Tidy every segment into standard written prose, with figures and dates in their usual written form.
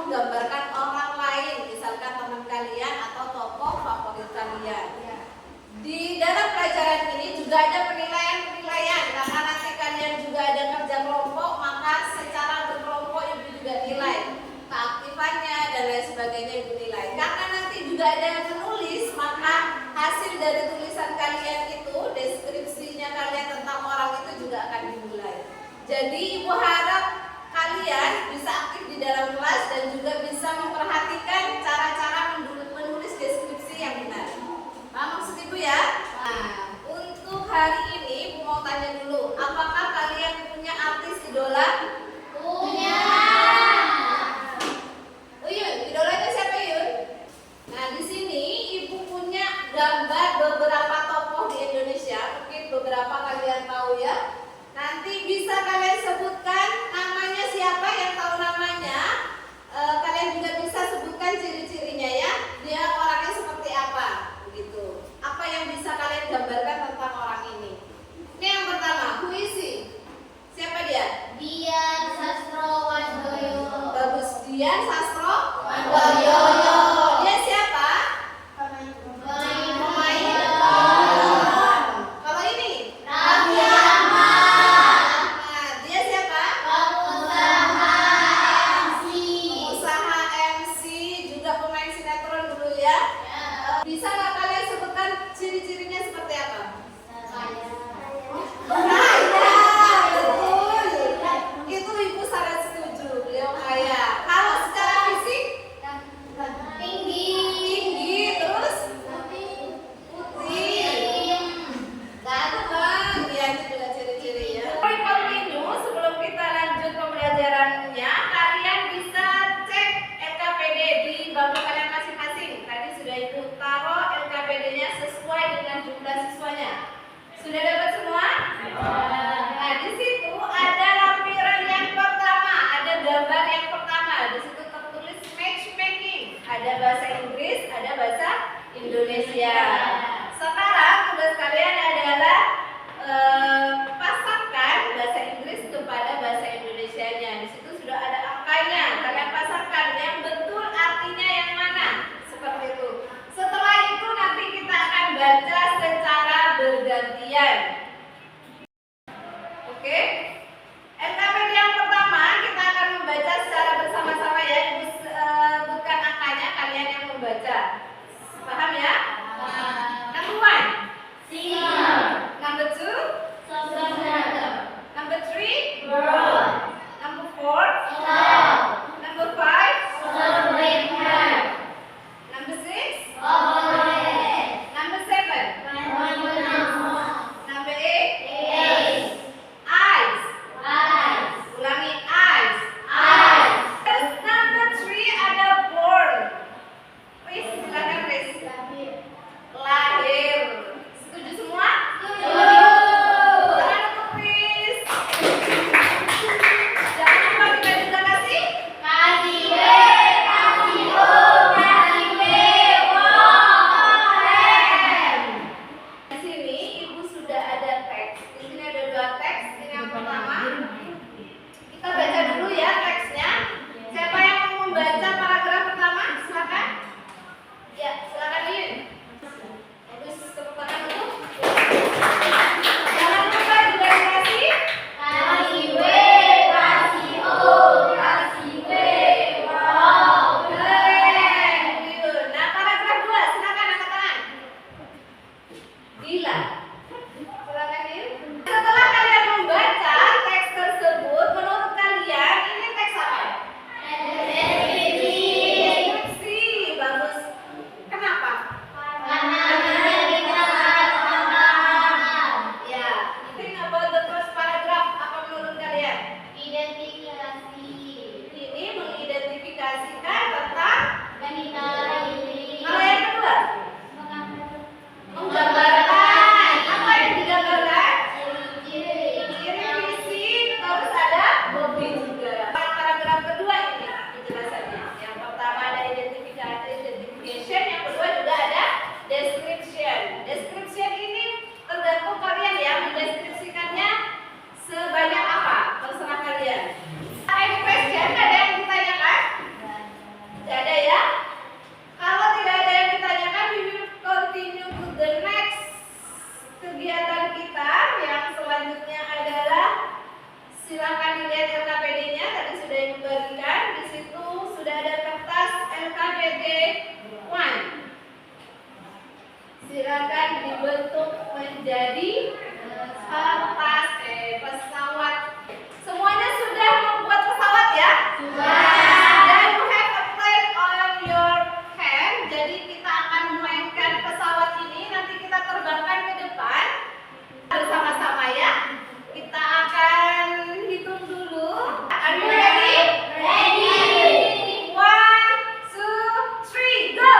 menggambarkan orang lain, misalkan teman kalian atau tokoh favorit kalian. Di dalam pelajaran ini juga ada penilaian-penilaian, karena nanti kalian juga ada kerja kelompok, maka secara berkelompok ibu juga nilai keaktifannya dan lain sebagainya ibu nilai. Karena nanti juga ada yang menulis, maka hasil dari tulisan kalian itu, deskripsinya kalian tentang orang itu juga akan dinilai. Jadi ibu harap kalian bisa aktif di dalam kelas dan juga bisa memperhatikan cara-cara menulis deskripsi yang benar. Paham maksud ibu ya? Nah, untuk hari ini ibu mau tanya dulu, apakah kalian punya artis idola? Punya. Uyun, idolanya siapa Yun? Nah, di sini ibu punya gambar beberapa tokoh di Indonesia, mungkin beberapa kalian tahu ya. Nanti bisa kalian sebutkan namanya siapa yang tahu namanya. Kalian juga bisa sebutkan ciri-cirinya ya. Dia orangnya seperti apa, begitu. Apa yang bisa kalian gambarkan tentang orang ini? Ini yang pertama, who is he? Siapa dia? Dian Sastrowandoyo. Bagus, Dian Wandoyo. Dia siapa? Pemain Pemain. Kalau ini? Raffi Ahmad. Nah, dia siapa? Pengusaha MC. Pengusaha MC, juga pemain sinetron dulu ya. Bisa nggak kalian sebutkan ciri-cirinya seperti apa? Kaya, betul. Itu ibu sangat setuju, beliau kaya. Kalau secara fisik? menjadi pesawat. Semuanya sudah membuat pesawat ya? Dan you have a plane on your hand. Jadi kita akan memainkan pesawat ini. Nanti kita terbangkan ke depan bersama-sama ya. Kita akan hitung dulu. Are you ready? Ready. 1, 2, 3, go!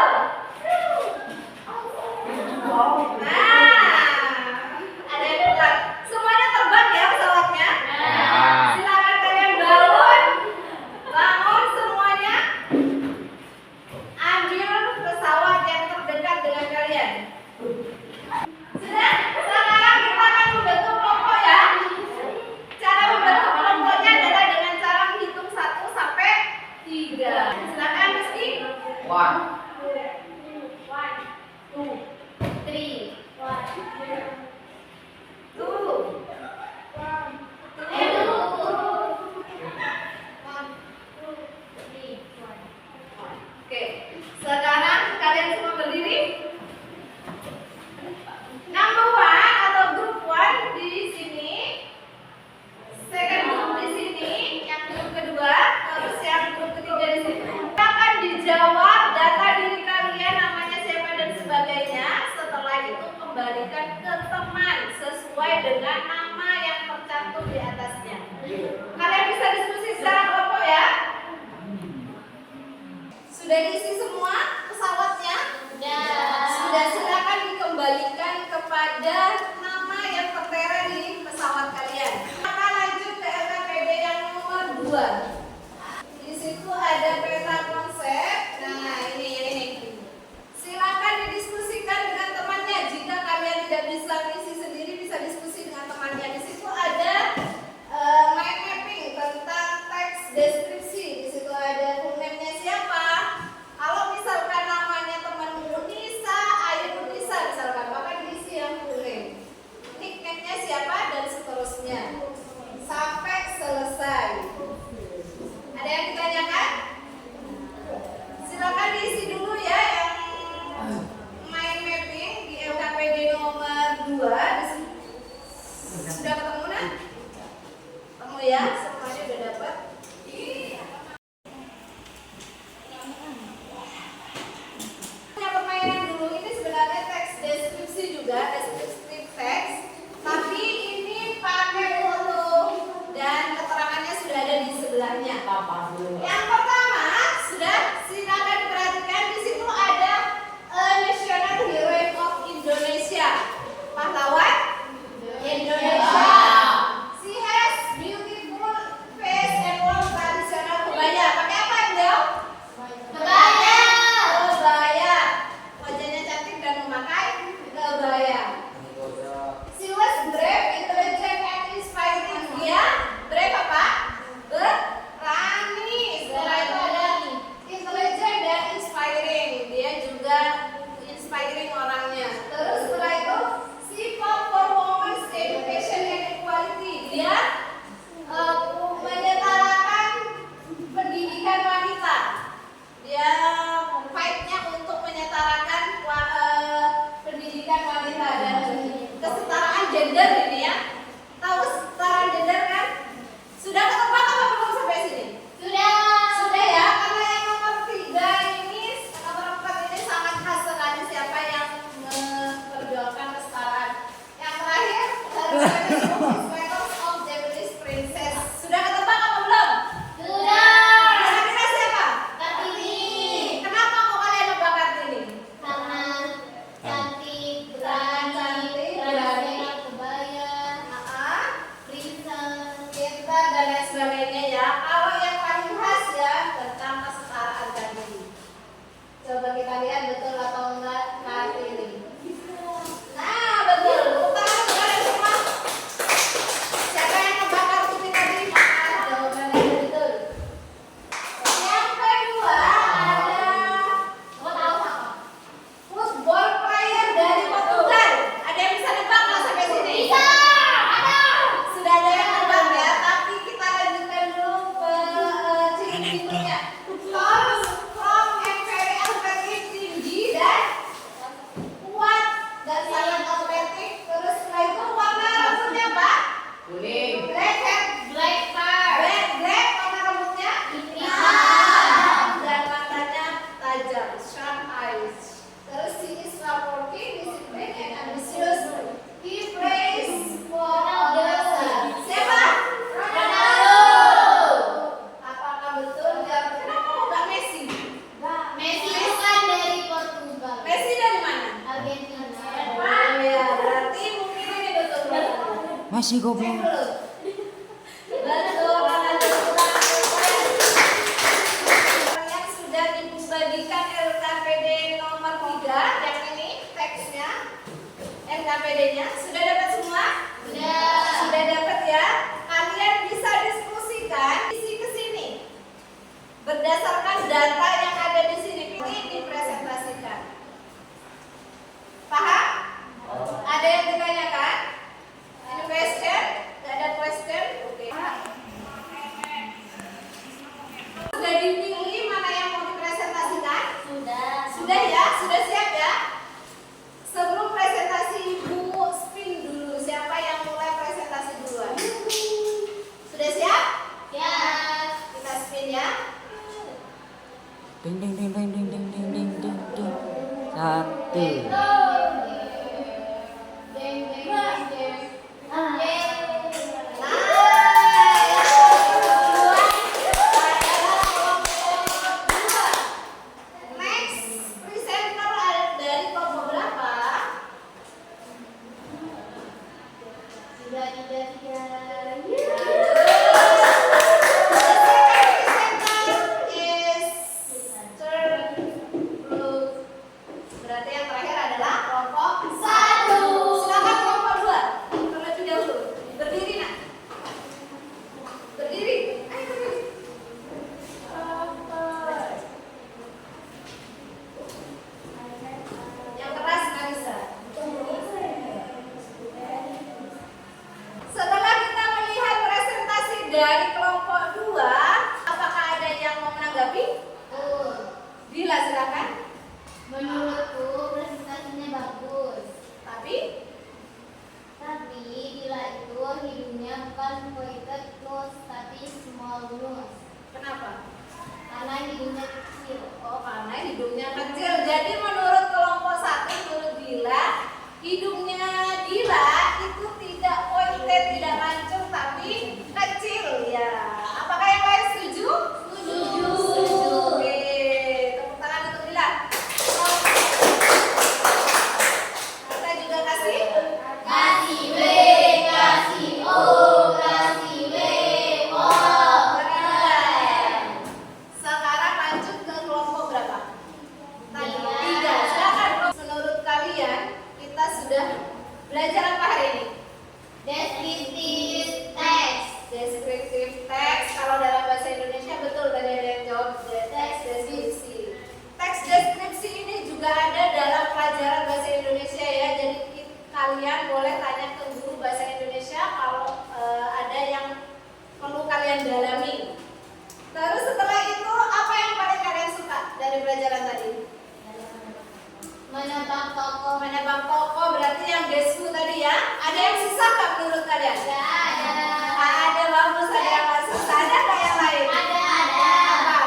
Nah, ada yang dekat. Semuanya terbang ya pesawatnya? Silakan kalian bangun semuanya. Ambil pesawat yang terdekat dengan kalian. Sudah? Sekarang kita akan membentuk kelompok ya. Cara membentuk kelompoknya adalah dengan cara menghitung 1 sampai 3. Silakan Rizky. 1, 2, 3. 2. Oke, sekarang kalian semua berdiri. Number 1 atau group 1 di sini, second group di sini, yang group kedua, terus yang group ketiga di sini. Akan dijawab data diri kalian, namanya siapa dan sebagainya. Setelah itu kembalikan ke teman sesuai dengan nama yang tercantum di atasnya. Kalian bisa diskusi secara kelompok ya. Sudah diisi semua pesawatnya? Sudah, silakan dikembalikan kepada nama yang tertera di pesawat kalian. Maka lanjut ke LKPD yang nomor 2. Di situ ada peta konsep. Nah, ini. Silakan didiskusikan dengan temannya. Jika kalian tidak bisa ngisi sendiri, bisa diskusi dengan temannya. Di situ ada mind mapping tentang teks deskripsi. Di situ ada full name-nya siapa. Kalau misalkan namanya temanmu Nisa, Ayu Nisa misalkan, maka diisi yang full name. Nickname-nya siapa dan seterusnya sampai selesai. Ada yang ditanyakan? Silakan diisi dulu ya yang mind mapping di LKPD nomor 2. Sudah ketemu nah? Ketemu ya? Semuanya udah dapat? Permainan dulu ini sebenarnya teks deskripsi juga, deskriptif teks, tapi ini pakai foto dan keterangannya sudah ada di sebelahnya. Yang pertama sudah, silakan diperhatikan di situ ada National Hero of Indonesia, pahlawan Indonesia. She has beautiful face and warm traditional kebaya. Pakai apa beliau? Kebaya. Wajahnya cantik dan memakai kebaya. She was brave, intelligent, and inspiring. Dia brave apa? Berani. Setelah itu ada intelligent dan inspiring. Dia juga inspiring orangnya. Terus setelah itu she fought for women's education and equality. Dia menyetarakan pendidikan wanita. Dia fight-nya untuk menyetarakan pendidikan wanita dan kesetaraan gender ini ya. Tahu kesetaraan gender kan? Sudah ketebak apa belum sampai sini? Sudah ya, karena yang nomor 3 ini, nomor 4 ini sangat khas sekali siapa yang memperjuangkan kesetaraan. Yang terakhir, Battles of Japanese Princess. Sudah ketebak apa belum? Kira-kira siapa? Kenapa kok kalian nebak Kartini? Cantik, Cantik, berani, kebaya, pintar dan lain sebagainya ya. Kalau yang paling khas ya tentang kesetaraan tadi. Coba kita lihat betul atau enggak Kartini. Nah, betul. Tepuk tangan untuk kalian semua. Siapa yang nebak Kartini tadi? Jawabannya betul. Yang kedua ada football player dari Portugal. Ada yang bisa nebak nggak sampai sini? Sudah ada yang nebak ya, tapi kita lanjutkan dulu ke ciri-cirinya. Tall, strong, and very athletic, tinggi dan kuat dan sangat atletik. Terus Masih goblok. Betul, yang sudah Ibu bagikan LKPD nomor 3, yang ini teksnya, LKPD-nya sudah dapat semua? Sudah dapat ya? Kalian bisa diskusikan isi ke sini. Berdasarkan data yang ada di sini, ini dipresentasikan. Paham? Ada yang ditanyakan? Any question? Gak ada question? Oke. Sudah dipilih mana yang mau dipresentasikan? Sudah ya? Sudah siap ya? Sebelum presentasi Ibu spin dulu. Siapa yang mulai presentasi duluan? Sudah siap? Kita spin ya. Ding ding ding ding ding ding ding ding ding ding. 1. Next presenter dari kelompok berapa? Berarti yang terakhir adalah kelompok 1. Silakan kelompok 2. Terlebih dahulu. Berdiri nak. Berdiri. Ayo berdiri. Yang keras nggak bisa. Setelah kita melihat presentasi dari kelompok 2, apakah ada yang mau menanggapi? Bila silakan. Menurutku presentasinya bagus. Tapi Bila itu hidungnya bukan pointed nose tapi small nose. kenapa? Karena hidungnya kecil. Oh, karena hidungnya kecil. Jadi menurut kelompok 1, menurut Dila, hidungnya Dila itu tidak pointed, tidak mancung, tapi kecil ya. Apakah yang lain setuju? Setuju. Oke, tepuk tangan untuk Dila. Kita juga kasih. Kasih W, kasih O, kasih W, O. Sekarang lanjut ke kelompok berapa? Tadi 3. Tiga. Silakan. Menurut kalian kita sudah belajar apa hari ini? Descriptive text. Descriptive text. Kalau dalam bahasa Indonesia betul tadi ada yang jawab teks deskripsi. Teks deskripsi ini juga ada dalam pelajaran bahasa Indonesia ya. Jadi kalian boleh tanya ke guru bahasa Indonesia kalau ada yang perlu kalian dalami. Terus setelah itu apa yang paling kalian suka dari pelajaran tadi? Menebak tokoh. Menebak tokoh berarti yang desku tadi ya. Ada yang susah nggak menurut kalian? Ada. Ada, bagus. Ada yang nggak susah. Ada nggak yang lain? Ada. Apa?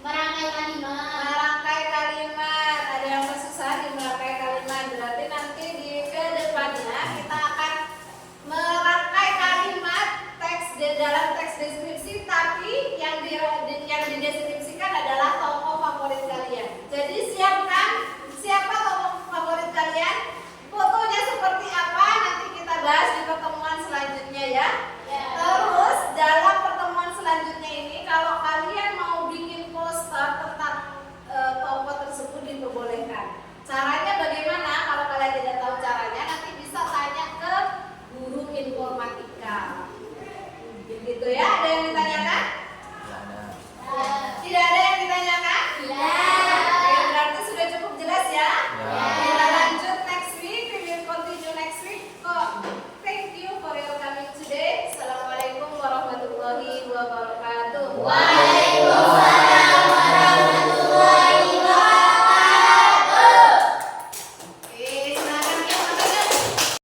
Merangkai kalimat. Merangkai kalimat. Ada yang kesusahan di merangkai kalimat. Berarti nanti di kedepannya kita akan merangkai kalimat teks di dalam teks deskripsi, tapi yang dideskripsikan adalah tokoh favorit kalian. Jadi siapkan siapa tokoh favorit kalian, fotonya seperti apa, nanti kita bahas di pertemuan selanjutnya ya. Terus dalam pertemuan selanjutnya ini kalau kalian mau bikin poster tentang tokoh tersebut diperbolehkan. Caranya bagaimana? Kalau kalian tidak tahu caranya, nanti bisa tanya ke guru informatika. Gitu ya. Ada yang ditanyakan? Tidak ada yang ditanyakan? Oke, berarti sudah cukup jelas ya? Kita lanjut next week. We will continue next week. Thank you for your coming today. Assalamualaikum warahmatullahi wabarakatuh.